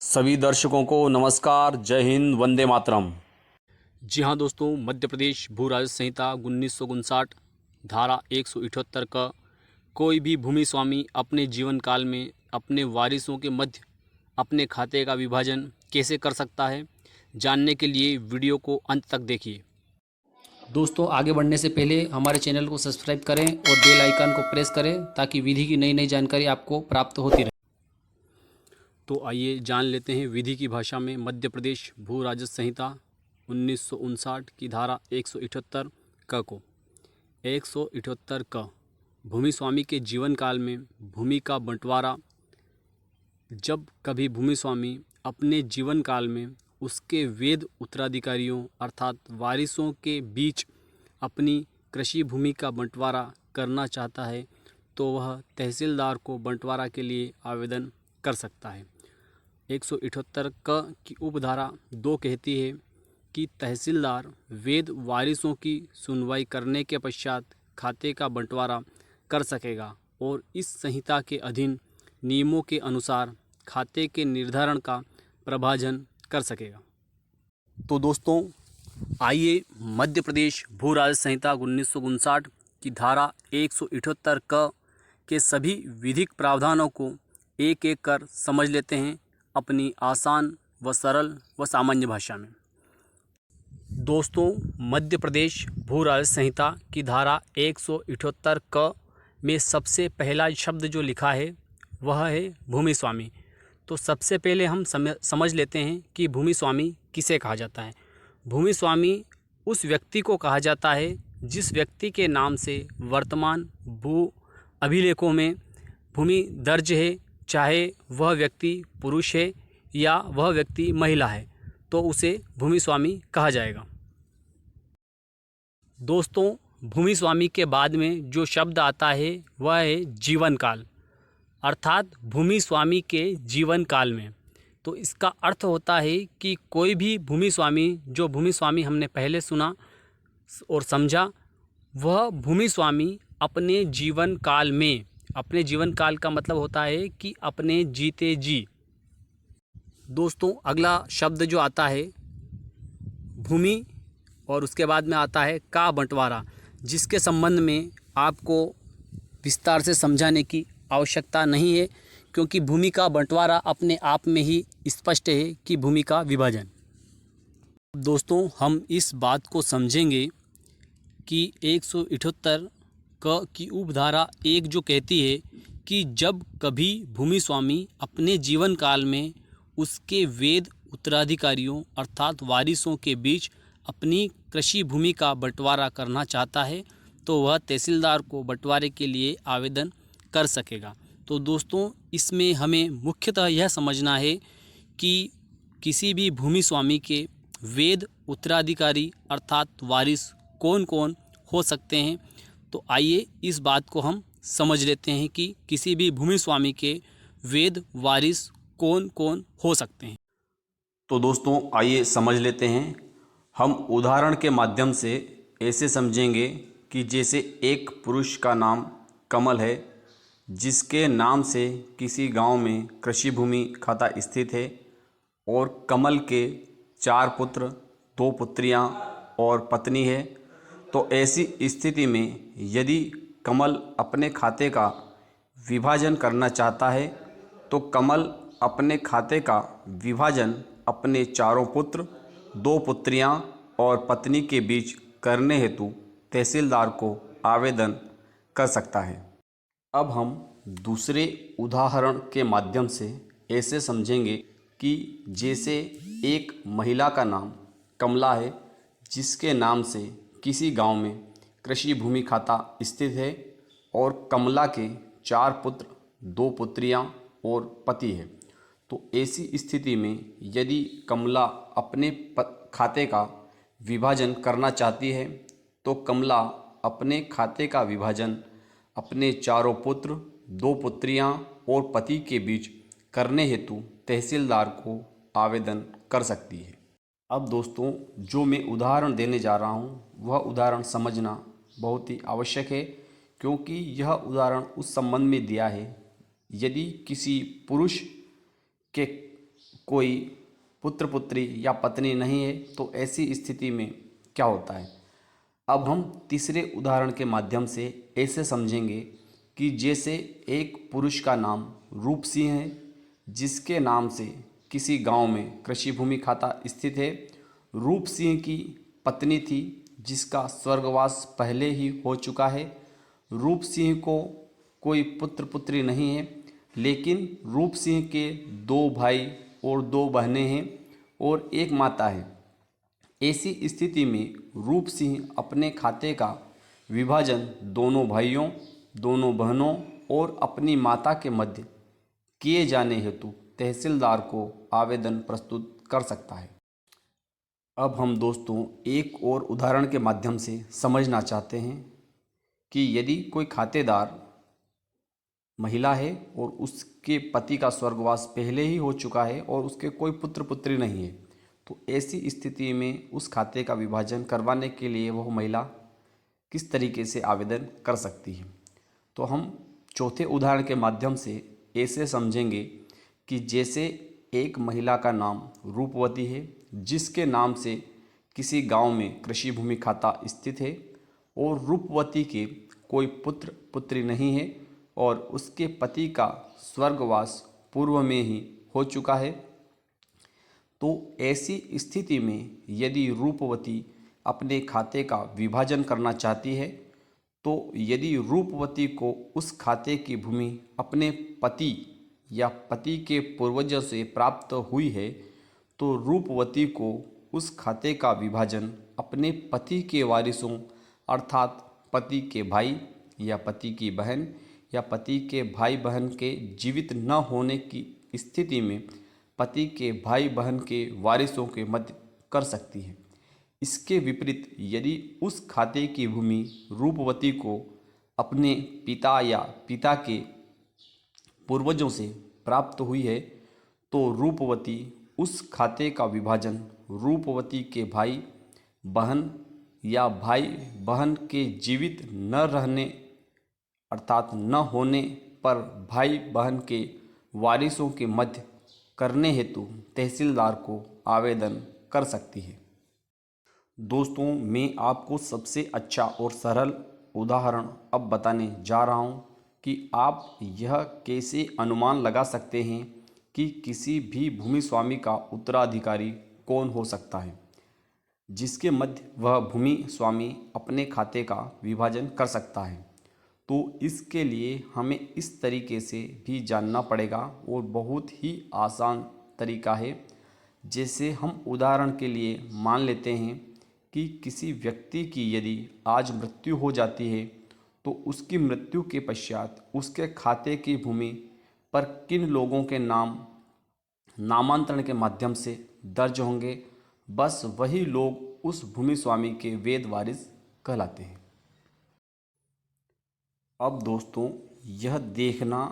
सभी दर्शकों को नमस्कार, जय हिंद, वंदे मातरम। जी हाँ दोस्तों, मध्य प्रदेश भू राजस्व संहिता 1959 धारा 178 का कोई भी भूमि स्वामी अपने जीवन काल में अपने वारिसों के मध्य अपने खाते का विभाजन कैसे कर सकता है, जानने के लिए वीडियो को अंत तक देखिए। दोस्तों, आगे बढ़ने से पहले हमारे चैनल को सब्सक्राइब करें और बेल आइकन को प्रेस करें ताकि विधि की नई नई जानकारी आपको प्राप्त होती रहे। तो आइए जान लेते हैं विधि की भाषा में मध्य प्रदेश भू राजस्व संहिता 1959 की धारा 178 क को 178 क भूमि स्वामी के जीवन काल में भूमि का बंटवारा। जब कभी भूमि स्वामी अपने जीवन काल में उसके वैध उत्तराधिकारियों अर्थात वारिसों के बीच अपनी कृषि भूमि का बंटवारा करना चाहता है तो वह तहसीलदार को बंटवारा के लिए आवेदन कर सकता है। 178 क की उपधारा 2 कहती है कि तहसीलदार वैध वारिसों की सुनवाई करने के पश्चात खाते का बंटवारा कर सकेगा और इस संहिता के अधीन नियमों के अनुसार खाते के निर्धारण का प्रभाजन कर सकेगा। तो दोस्तों, आइए मध्य प्रदेश भू राजस्व संहिता 1959 की धारा 178 क के सभी विधिक प्रावधानों को एक एक कर समझ लेते हैं अपनी आसान व सरल व सामान्य भाषा में। दोस्तों, मध्य प्रदेश भू राजस्व संहिता की धारा 178 क में सबसे पहला शब्द जो लिखा है वह है भूमि स्वामी। तो सबसे पहले हम समझ लेते हैं कि भूमि स्वामी किसे कहा जाता है। भूमि स्वामी उस व्यक्ति को कहा जाता है जिस व्यक्ति के नाम से वर्तमान भू अभिलेखों में भूमि दर्ज है, चाहे वह व्यक्ति पुरुष है या वह व्यक्ति महिला है, तो उसे भूमि स्वामी कहा जाएगा। दोस्तों, भूमि स्वामी के बाद में जो शब्द आता है वह है जीवन काल, अर्थात भूमि स्वामी के जीवन काल में। तो इसका अर्थ होता है कि कोई भी भूमि स्वामी, जो भूमि स्वामी हमने पहले सुना और समझा, वह भूमि स्वामी अपने जीवन काल में, अपने जीवन काल का मतलब होता है कि अपने जीते जी। दोस्तों, अगला शब्द जो आता है भूमि और उसके बाद में आता है का बंटवारा, जिसके संबंध में आपको विस्तार से समझाने की आवश्यकता नहीं है क्योंकि भूमि का बंटवारा अपने आप में ही स्पष्ट है कि भूमि का विभाजन। दोस्तों, हम इस बात को समझेंगे कि 178 क की उपधारा 1 जो कहती है कि जब कभी भूमि स्वामी अपने जीवन काल में उसके वैध उत्तराधिकारियों अर्थात वारिसों के बीच अपनी कृषि भूमि का बंटवारा करना चाहता है तो वह तहसीलदार को बंटवारे के लिए आवेदन कर सकेगा। तो दोस्तों, इसमें हमें मुख्यतः यह समझना है कि किसी भी भूमि स्वामी के वैध उत्तराधिकारी अर्थात वारिस कौन कौन हो सकते हैं। तो आइए इस बात को हम समझ लेते हैं कि किसी भी भूमि स्वामी के वैध वारिस कौन कौन हो सकते हैं। तो दोस्तों, आइए समझ लेते हैं। हम उदाहरण के माध्यम से ऐसे समझेंगे कि जैसे एक पुरुष का नाम कमल है, जिसके नाम से किसी गांव में कृषि भूमि खाता स्थित है और कमल के 4 पुत्र, 2 पुत्रियां और पत्नी है। तो ऐसी स्थिति में यदि कमल अपने खाते का विभाजन करना चाहता है तो कमल अपने खाते का विभाजन अपने 4 पुत्र, 2 पुत्रियां और पत्नी के बीच करने हेतु तहसीलदार को आवेदन कर सकता है। अब हम दूसरे उदाहरण के माध्यम से ऐसे समझेंगे कि जैसे एक महिला का नाम कमला है, जिसके नाम से किसी गांव में कृषि भूमि खाता स्थित है और कमला के 4 पुत्र, 2 पुत्रियां और पति है। तो ऐसी स्थिति में यदि कमला अपने खाते का विभाजन करना चाहती है तो कमला अपने खाते का विभाजन अपने 4 पुत्र, 2 पुत्रियां और पति के बीच करने हेतु तहसीलदार को आवेदन कर सकती है। अब दोस्तों, जो मैं उदाहरण देने जा रहा हूँ वह उदाहरण समझना बहुत ही आवश्यक है क्योंकि यह उदाहरण उस संबंध में दिया है यदि किसी पुरुष के कोई पुत्र पुत्री या पत्नी नहीं है तो ऐसी स्थिति में क्या होता है। अब हम तीसरे उदाहरण के माध्यम से ऐसे समझेंगे कि जैसे एक पुरुष का नाम रूप सिंह है, जिसके नाम से किसी गांव में कृषि भूमि खाता स्थित है। रूप सिंह की पत्नी थी जिसका स्वर्गवास पहले ही हो चुका है। रूप सिंह को कोई पुत्र पुत्री नहीं है, लेकिन रूप सिंह के 2 भाई और 2 बहनें हैं और एक माता है। ऐसी स्थिति में रूप सिंह अपने खाते का विभाजन दोनों भाइयों, दोनों बहनों और अपनी माता के मध्य किए जाने हेतु तहसीलदार को आवेदन प्रस्तुत कर सकता है। अब हम दोस्तों एक और उदाहरण के माध्यम से समझना चाहते हैं कि यदि कोई खातेदार महिला है और उसके पति का स्वर्गवास पहले ही हो चुका है और उसके कोई पुत्र पुत्री नहीं है, तो ऐसी स्थिति में उस खाते का विभाजन करवाने के लिए वह महिला किस तरीके से आवेदन कर सकती है। तो हम चौथे उदाहरण के माध्यम से ऐसे समझेंगे कि जैसे एक महिला का नाम रूपवती है, जिसके नाम से किसी गांव में कृषि भूमि खाता स्थित है और रूपवती के कोई पुत्र पुत्री नहीं है और उसके पति का स्वर्गवास पूर्व में ही हो चुका है। तो ऐसी स्थिति में यदि रूपवती अपने खाते का विभाजन करना चाहती है, तो यदि रूपवती को उस खाते की भूमि अपने पति या पति के पूर्वजों से प्राप्त हुई है, तो रूपवती को उस खाते का विभाजन अपने पति के वारिसों अर्थात पति के भाई या पति की बहन या पति के भाई बहन के जीवित न होने की स्थिति में पति के भाई बहन के वारिसों के मध्य कर सकती है। इसके विपरीत यदि उस खाते की भूमि रूपवती को अपने पिता या पिता के पूर्वजों से प्राप्त हुई है, तो रूपवती उस खाते का विभाजन रूपवती के भाई बहन या भाई बहन के जीवित न रहने अर्थात न होने पर भाई बहन के वारिसों के मध्य करने हेतु तहसीलदार को आवेदन कर सकती है। दोस्तों, मैं आपको सबसे अच्छा और सरल उदाहरण अब बताने जा रहा हूं कि आप यह कैसे अनुमान लगा सकते हैं कि किसी भी भूमि स्वामी का उत्तराधिकारी कौन हो सकता है, जिसके मध्य वह भूमि स्वामी अपने खाते का विभाजन कर सकता है। तो इसके लिए हमें इस तरीके से भी जानना पड़ेगा और बहुत ही आसान तरीका है। जैसे हम उदाहरण के लिए मान लेते हैं कि किसी व्यक्ति की यदि आज मृत्यु हो जाती है, तो उसकी मृत्यु के पश्चात उसके खाते की भूमि पर किन लोगों के नाम नामांतरण के माध्यम से दर्ज होंगे, बस वही लोग उस भूमि स्वामी के वेद वारिस कहलाते हैं। अब दोस्तों, यह देखना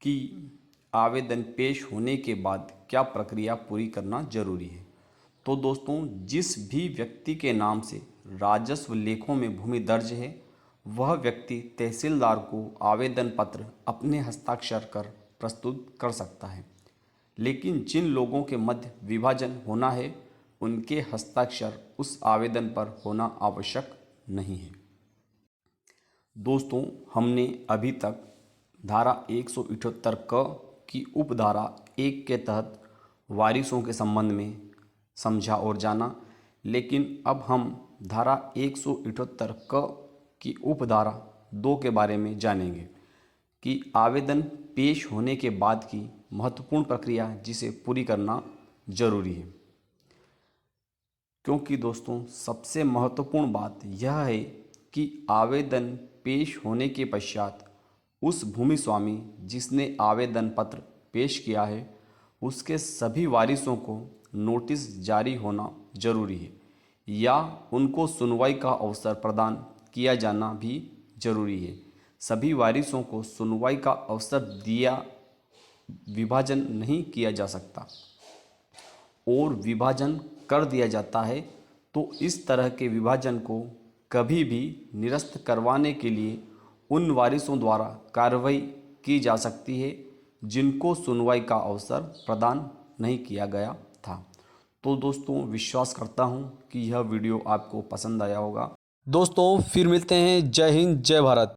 कि आवेदन पेश होने के बाद क्या प्रक्रिया पूरी करना जरूरी है। तो दोस्तों, जिस भी व्यक्ति के नाम से राजस्व लेखों में भूमि दर्ज है, वह व्यक्ति तहसीलदार को आवेदन पत्र अपने हस्ताक्षर कर प्रस्तुत कर सकता है। लेकिन जिन लोगों के मध्य विभाजन होना है, उनके हस्ताक्षर उस आवेदन पर होना आवश्यक नहीं है। दोस्तों, हमने अभी तक धारा 178 क की उपधारा 1 के तहत वारिसों के संबंध में समझा और जाना, लेकिन अब हम धारा 178 क की उपधारा 2 के बारे में जानेंगे कि आवेदन पेश होने के बाद की महत्वपूर्ण प्रक्रिया जिसे पूरी करना जरूरी है। क्योंकि दोस्तों, सबसे महत्वपूर्ण बात यह है कि आवेदन पेश होने के पश्चात उस भूमि स्वामी जिसने आवेदन पत्र पेश किया है, उसके सभी वारिसों को नोटिस जारी होना जरूरी है या उनको सुनवाई का अवसर प्रदान किया जाना भी जरूरी है। सभी वारिसों को सुनवाई का अवसर दिया विभाजन नहीं किया जा सकता, और विभाजन कर दिया जाता है तो इस तरह के विभाजन को कभी भी निरस्त करवाने के लिए उन वारिसों द्वारा कार्रवाई की जा सकती है जिनको सुनवाई का अवसर प्रदान नहीं किया गया था। तो दोस्तों विश्वास करता हूँ कि यह वीडियो आपको पसंद आया होगा। दोस्तों फिर मिलते हैं। जय हिंद, जय भारत।